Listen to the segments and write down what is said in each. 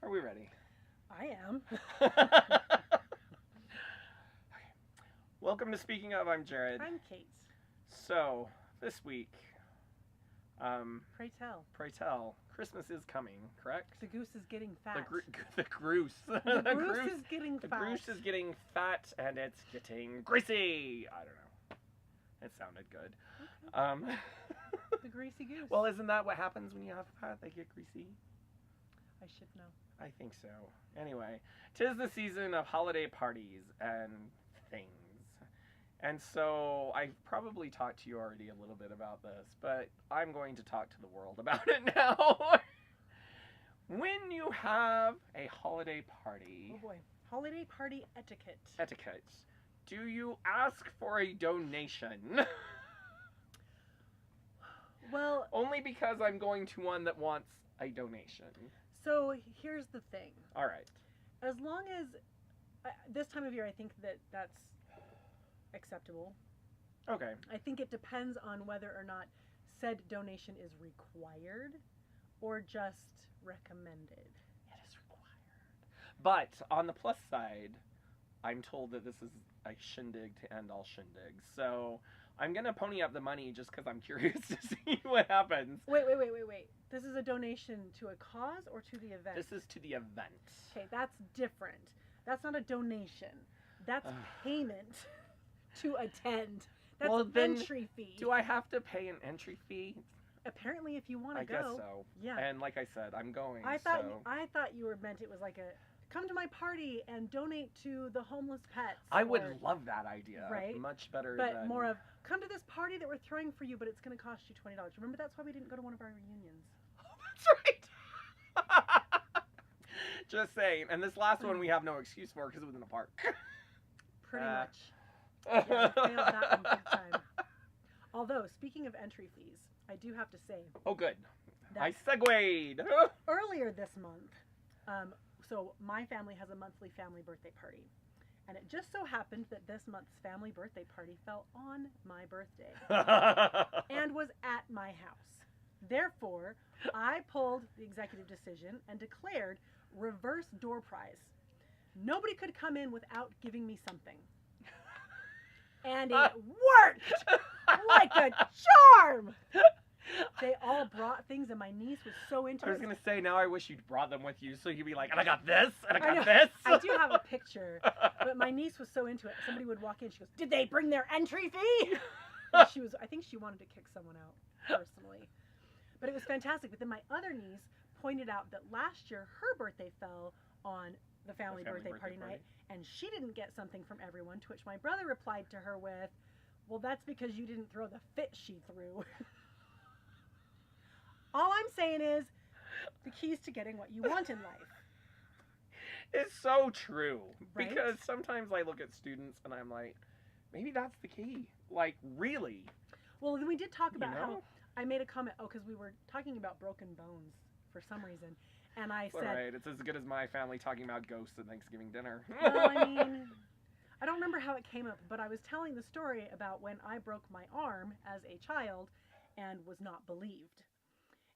Are we ready? I am. Welcome to Speaking of. I'm Jared. I'm Kate. So, this week, Pray tell. pray tell, Christmas is coming, correct? The goose is getting fat. The goose. The goose is getting The fat. goose is getting fat and it's getting greasy. I don't know. It sounded good. Okay. The greasy goose. Well, isn't that what happens when you have fat? They get greasy? I should know. I think so. Anyway, 'tis the season of holiday parties and things. And so I've probably talked to you already a little bit about this, but I'm going to talk to the world about it now. When you have a holiday party, Oh boy. Holiday party etiquette. etiquette, do you ask for a donation? Well, Only because I'm going to one that wants a donation. so here's the thing. All right. As long as this time of year, I think that's acceptable. Okay. I think it depends on whether or not said donation is required or just recommended. It is required. But on the plus side, I'm told that this is a shindig to end all shindigs. So I'm going to pony up the money just because I'm curious to see what happens. Wait. This is a donation to a cause or to the event? This is to the event. Okay, that's different. That's not a donation. That's payment to attend. That's Well, an then, entry fee. Do I have to pay an entry fee? Apparently, if you want to I go. guess so. Yeah. And like I said, I'm going. I thought so. you were meant it was like a come to my party and donate to the homeless pets. I would love that idea. Right? Much better But than... more of come to this party that we're throwing for you, but it's going to cost you $20. Remember, that's why we didn't go to one of our reunions. That's right. Just saying. And this last one we have no excuse for because it was in a park. Pretty much. Yeah, we failed that one big time. Although, speaking of entry fees, I do have to say. Oh, good. That I segued. earlier this month, so my family has a monthly family birthday party. And it just so happened that this month's family birthday party fell on my birthday and was at my house. Therefore, I pulled the executive decision and declared reverse door prize. Nobody could come in without giving me something. And it worked like a charm. They all brought things, and my niece was so into it. I was going to say, now I wish you'd brought them with you so you'd be like, and I got this, and I know. got this. I do have a picture, but my niece was so into it. Somebody would walk in, she goes, "Did they bring their entry fee?" And I think she wanted to kick someone out, personally. But it was fantastic. But then my other niece pointed out that last year her birthday fell on the family birthday party night, and she didn't get something from everyone, to which my brother replied to her with, "Well, that's because you didn't throw the fit she threw." All I'm saying is the keys to getting what you want in life. It's so true. Right? Because sometimes I look at students and I'm like, maybe that's the key. Like, really. Well, then we did talk about You know? how I made a comment. Oh, because we were talking about broken bones for some reason. And I It's said, alright. It's as good as my family talking about ghosts at Thanksgiving dinner. well, I mean, I don't remember how it came up, but I was telling the story about when I broke my arm as a child and was not believed.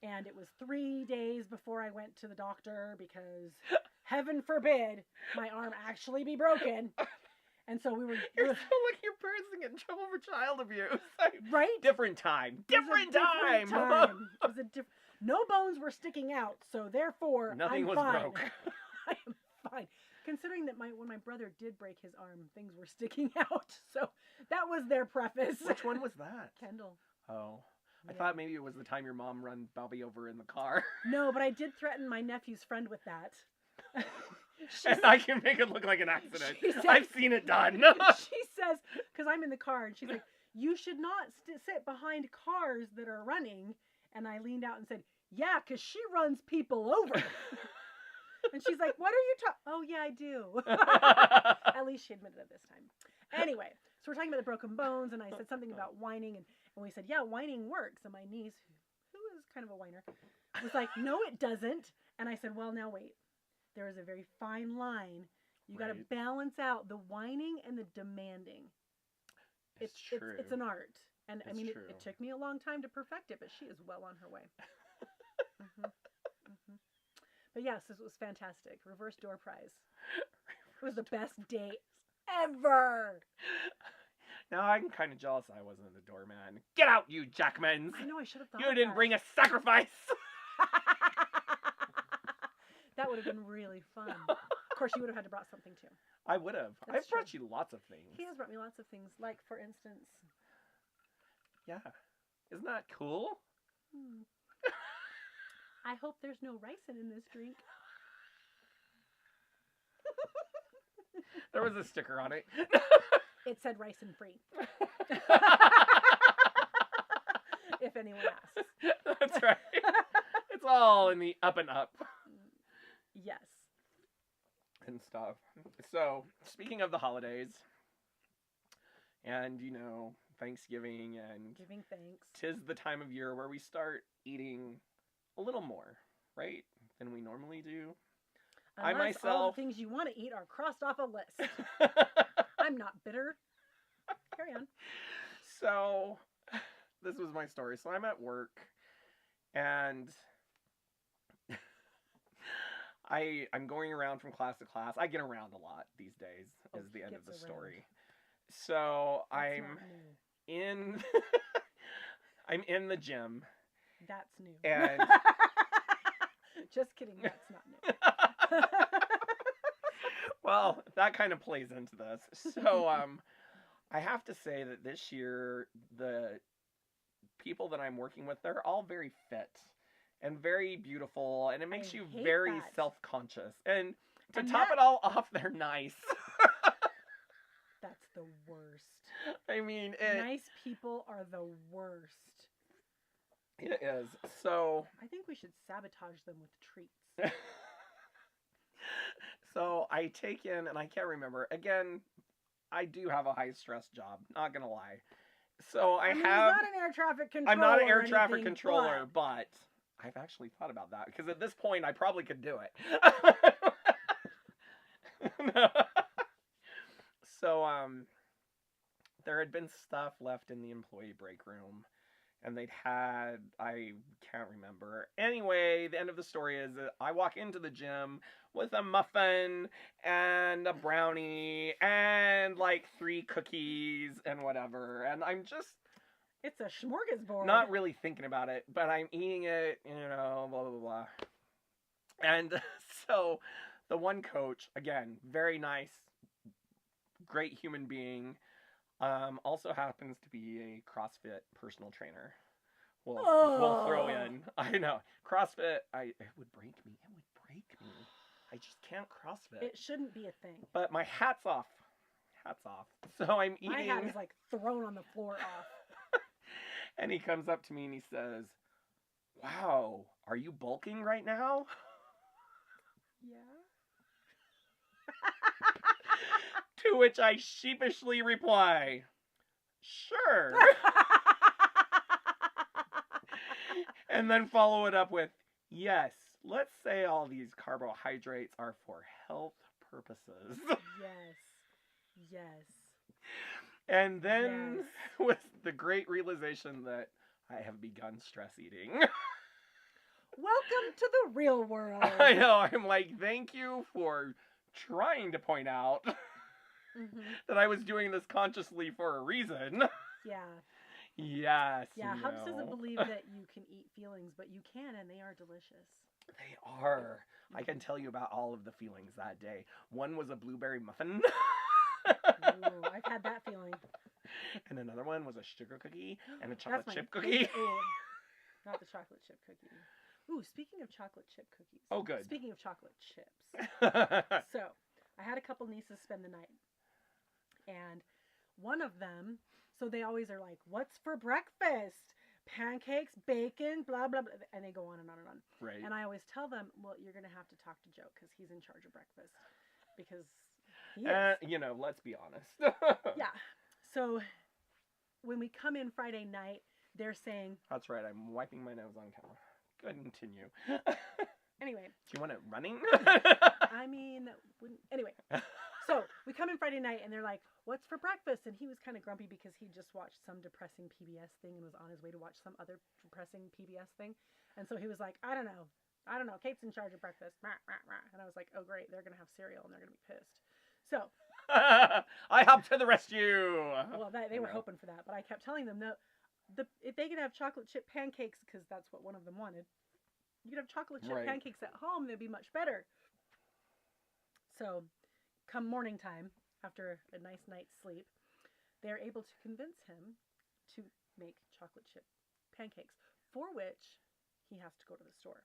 And it was 3 days before I went to the doctor because, heaven forbid, my arm actually be broken. And so we were... You're so like your parents get in trouble for child abuse. Right? Different time. It was a Different time. It was a different... No bones were sticking out, so therefore, Nothing I'm was fine. broke. I am fine. Considering that when my brother did break his arm, things were sticking out. So that was their preface. Which one was that? Kendall. Oh. I Yeah. thought maybe it was the time your mom run Bobby over in the car. No, but I did threaten my nephew's friend with that. And I can make it look like an accident. She said- I've seen it done. She says, because I'm in the car, and she's like, "You should not sit behind cars that are running." And I leaned out and said, "Yeah, because she runs people over." And she's like, "What are you talking?" "Oh, yeah, I do." At least she admitted it this time. Anyway, so we're talking about the broken bones, and I said something about whining, and we said, "Yeah, whining works." And my niece, who is kind of a whiner, was like, "No, it doesn't." And I said, "Well, now wait. There is a very fine line. You got to Right. balance out the whining and the demanding. It's true. It's an art. And I It's mean, true. it took me a long time to perfect it, but she is well on her way. But yes, this was fantastic. Reverse door prize. It was the best date ever. Now I'm kind of jealous I wasn't the doorman. Get out, you jackmans! I know, I should have thought You of didn't that. bring a sacrifice! That would have been really fun. Of course, you would have had to brought something too. I would have. That's I've brought you lots of things. He has brought me lots of things, like, for instance... Yeah. Isn't that cool? I hope there's no ricin in this drink. There was a sticker on it. It said ricin free. If anyone asks. That's right. It's all in the up and up. Yes. And stuff. So, speaking of the holidays, and, Thanksgiving, and Giving thanks. 'tis the time of year where we start eating a little more, right, than we normally do. Unless all the things you want to eat are crossed off a list. I'm not bitter. Carry on. So, this was my story. So I'm at work, and I'm going around from class to class. I get around a lot these days, is the end of the story. So That's I'm not new. in I'm in the gym. That's new. And just kidding, that's not new. well, that kind of plays into this. So I have to say that this year the people that I'm working with, they're all very fit and very beautiful, and it makes you very self-conscious. And to top it all off, they're nice. That's the worst. I mean, nice people are the worst. It is. So I think we should sabotage them with treats. So I take in, and I can't remember. Again, I do have a high-stress job, not gonna lie. So I mean, have... He's not an air traffic controller. I'm not an air traffic controller, but I've actually thought about that, because at this point, I probably could do it. So, there had been stuff left in the employee break room, and I can't remember. Anyway, the end of the story is that I walk into the gym with a muffin and a brownie and like 3 cookies and whatever, and I'm just... It's a smorgasbord. Not really thinking about it, but I'm eating it, blah, blah, blah. And so the one coach, again, very nice, great human being, also happens to be a CrossFit personal trainer. We'll throw in. I know. CrossFit, it would break me. It would break me. I just can't CrossFit. It shouldn't be a thing. But my hat's off. Hat's off. So I'm eating. My hat is like thrown on the floor off. And he comes up to me and he says, "Wow, are you bulking right now?" Yeah. To which I sheepishly reply, "Sure." And then follow it up with, "Yes, let's say all these carbohydrates are for health purposes." Yes. Yes. And then with the great realization that I have begun stress eating. Welcome to the real world. I know. I'm like, thank you for trying to point out that I was doing this consciously for a reason. Yeah. Yes. Yeah, Hubs doesn't believe that you can eat feelings, but you can, and they are delicious. They are. I can tell you about all of the feelings that day. One was a blueberry muffin. Ooh, I've had that feeling. And another one was a sugar cookie and a chocolate chip cookie. Ooh, not the chocolate chip cookie. Ooh, speaking of chocolate chip cookies. Oh, good. Speaking of chocolate chips. So, I had a couple nieces spend the night. And one of them, so they always are like, "What's for breakfast? Pancakes, bacon, blah, blah, blah." And they go on and on and on. Right. And I always tell them, well, you're going to have to talk to Joe because he's in charge of breakfast. Because he is. Let's be honest. Yeah. So, when we come in Friday night, they're saying... That's right. I'm wiping my nose on camera. Continue. Anyway. Do you want it running? I mean, anyway. So, we come in Friday night, and they're like, "What's for breakfast?" And he was kind of grumpy because he just watched some depressing PBS thing and was on his way to watch some other depressing PBS thing. And so he was like, "I don't know, I don't know. Kate's in charge of breakfast. Rah, rah, rah. And I was like, oh, great. They're going to have cereal and they're going to be pissed. So, I hop to the rescue. well, they were hoping for that. But I kept telling them, no, if they could have chocolate chip pancakes, because that's what one of them wanted, you could have chocolate chip Right. pancakes at home. They'd be much better. So, come morning time, after a nice night's sleep, they're able to convince him to make chocolate chip pancakes, for which he has to go to the store.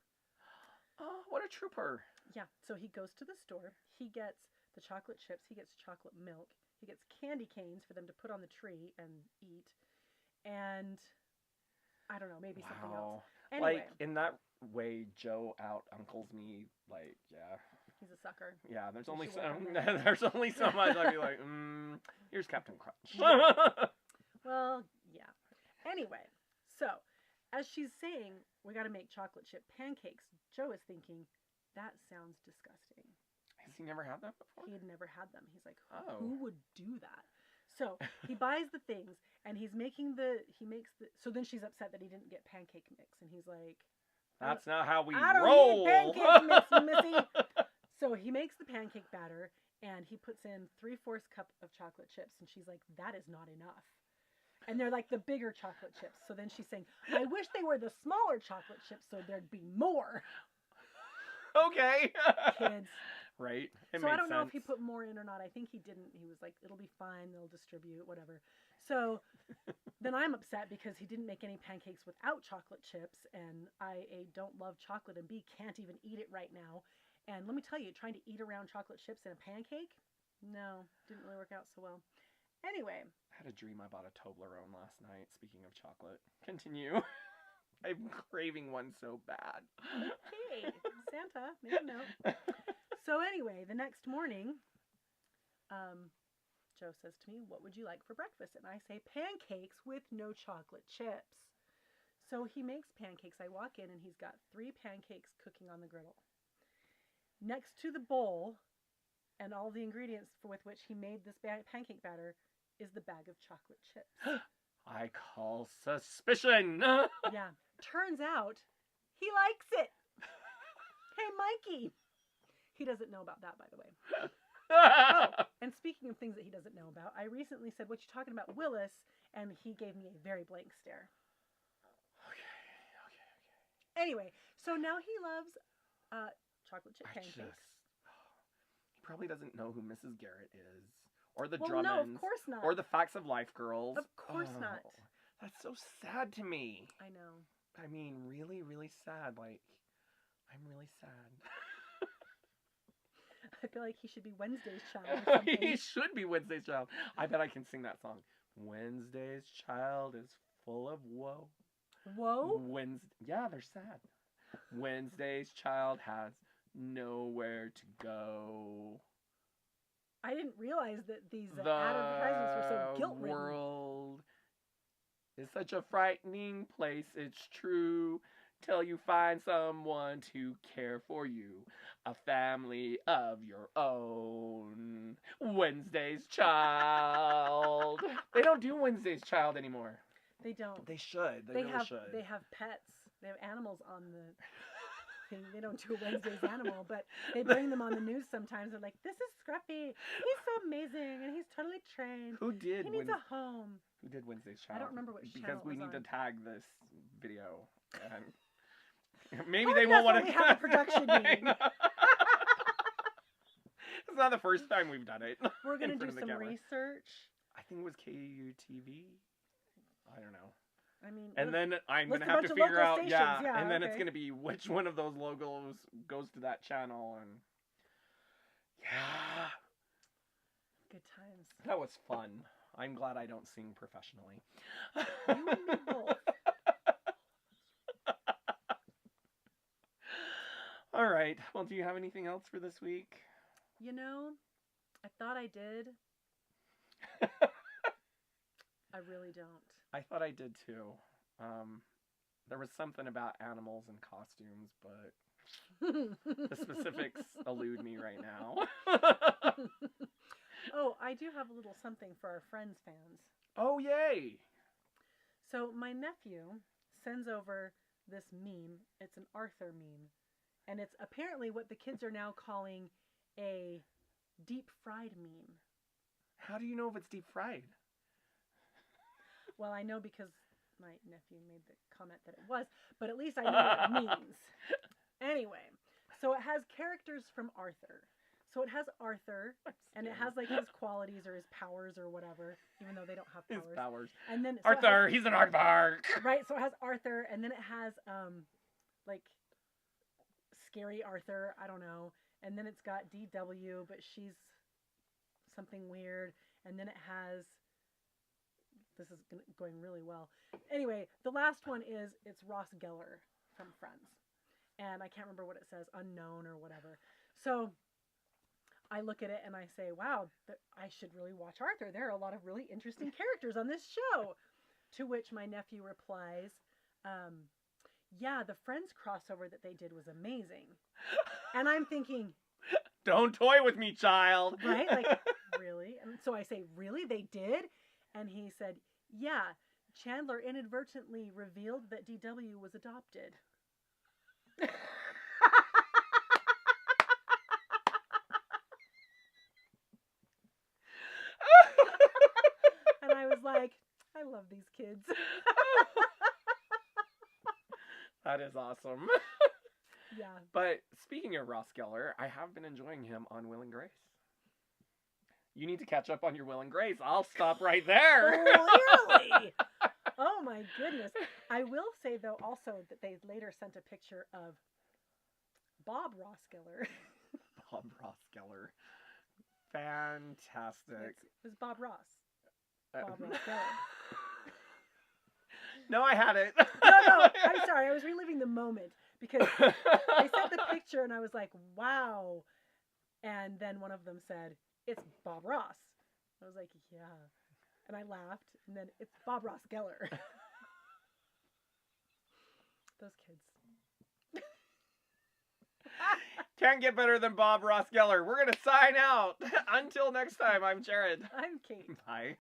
Oh, what a trooper. Yeah, so he goes to the store, he gets the chocolate chips, he gets chocolate milk, he gets candy canes for them to put on the tree and eat, and I don't know, maybe something else. Anyway, Like, in that way, Joe out-uncles me, like, yeah. he's a sucker. Yeah, there's You only should work some, on that. there's only so much I'd be like, here's Captain Crunch. Well, yeah. Anyway, so as she's saying, we got to make chocolate chip pancakes, Joe is thinking, that sounds disgusting. Has he never had that before? He had never had them. He's like, Oh. who would do that? So he buys the things and he makes the, so then she's upset that he didn't get pancake mix. And he's like, That's not how we I don't roll. need pancake mix, missy. So he makes the pancake batter and he puts in 3/4 cup of chocolate chips. And she's like, that is not enough. And they're like the bigger chocolate chips. So then she's saying, I wish they were the smaller chocolate chips so there'd be more. Okay. Kids. Right. It So I made don't know if he sense. put more in or not. I think he didn't. He was like, it'll be fine. They'll distribute, whatever. So then I'm upset because he didn't make any pancakes without chocolate chips. And I, A, don't love chocolate, and B, can't even eat it right now. And let me tell you, trying to eat around chocolate chips in a pancake, no, didn't really work out so well. Anyway. I had a dream I bought a Toblerone last night, speaking of chocolate. Continue. I'm craving one so bad. Okay, Santa, make a note. So anyway, the next morning, Joe says to me, what would you like for breakfast? And I say, pancakes with no chocolate chips. So he makes pancakes. I walk in and he's got 3 pancakes cooking on the griddle. Next to the bowl and all the ingredients with which he made this pancake batter is the bag of chocolate chips. I call suspicion. Yeah. Turns out he likes it. Hey, Mikey. He doesn't know about that, by the way. Oh, and speaking of things that he doesn't know about, I recently said, what you talking about, Willis? And he gave me a very blank stare. Okay. Anyway, so now he loves chocolate chip pancakes. He probably doesn't know who Mrs. Garrett is. Or the Well, Drummonds. no, of course not. Or the Facts of Life girls. Of course not. That's so sad to me. I know. I mean, really, really sad. Like, I'm really sad. I feel like he should be Wednesday's child or something. He should be Wednesday's Child. I bet I can sing that song. Wednesday's child is full of woe. Whoa? Yeah, they're sad. Wednesday's child has nowhere to go. I didn't realize that these advertisements were so guilt-ridden. The world is such a frightening place, it's true, till you find someone to care for you. A family of your own. Wednesday's Child. They don't do Wednesday's Child anymore. They don't. They should. They really should. They have pets. They have animals on the thing. They don't do a Wednesday's animal, but they bring them on the news sometimes. They're like, this is Scruffy. He's so amazing, and he's totally trained. Who did? He needs a home. Who did Wednesday's Child? I don't remember which because channel we it was need to on. tag this video. And maybe Podcast they won't want to only have a production meeting. It's not the first time we've done it. We're going to in do front of the some camera. research. I think it was KUTV. I don't know. I mean, And then I'm list gonna a have bunch to of figure local out, stations. Yeah, and then okay. it's gonna be which one of those logos goes to that channel, and yeah, good times. that was fun. I'm glad I don't sing professionally. You and me both. All right. Well, do you have anything else for this week? You know, I thought I did. I really don't. I thought I did too. There was something about animals and costumes, but the specifics elude me right now. Oh, I do have a little something for our Friends fans. Oh, yay! So my nephew sends over this meme. It's an Arthur meme. And it's apparently what the kids are now calling a deep fried meme. How do you know if it's deep fried? Well, I know because my nephew made the comment that it was, but at least I know what it means. Anyway, so it has characters from Arthur. So it has Arthur, and it has like his qualities or his powers or whatever, even though they don't have powers. His powers. And then Arthur, he's an aardvark. Right, so it has Arthur, and then it has like scary Arthur, I don't know. And then it's got DW, but she's something weird. And then it has, this is going really well. Anyway, the last one it's Ross Geller from Friends. And I can't remember what it says, unknown or whatever. So I look at it and I say, wow, I should really watch Arthur. There are a lot of really interesting characters on this show. To which my nephew replies, yeah, the Friends crossover that they did was amazing. And I'm thinking, don't toy with me, child. Right? Like, really? And so I say, really? They did? And he said, yeah, Chandler inadvertently revealed that DW was adopted. And I was like, I love these kids. That is awesome. Yeah. But speaking of Ross Geller, I have been enjoying him on Will and Grace. You need to catch up on your Will and Grace. I'll stop right there. Clearly. Oh my goodness. I will say though also that they later sent a picture of Bob Ross Geller. Bob Ross Geller. Fantastic. It was Bob Ross. Bob Ross Geller. No, I had it. No, I'm sorry. I was reliving the moment because they sent the picture and I was like, wow. And then one of them said, it's Bob Ross. I was like, yeah. And I laughed. And then it's Bob Ross Geller. Those kids. Can't get better than Bob Ross Geller. We're going to sign out. Until next time, I'm Jared. I'm Kate. Bye.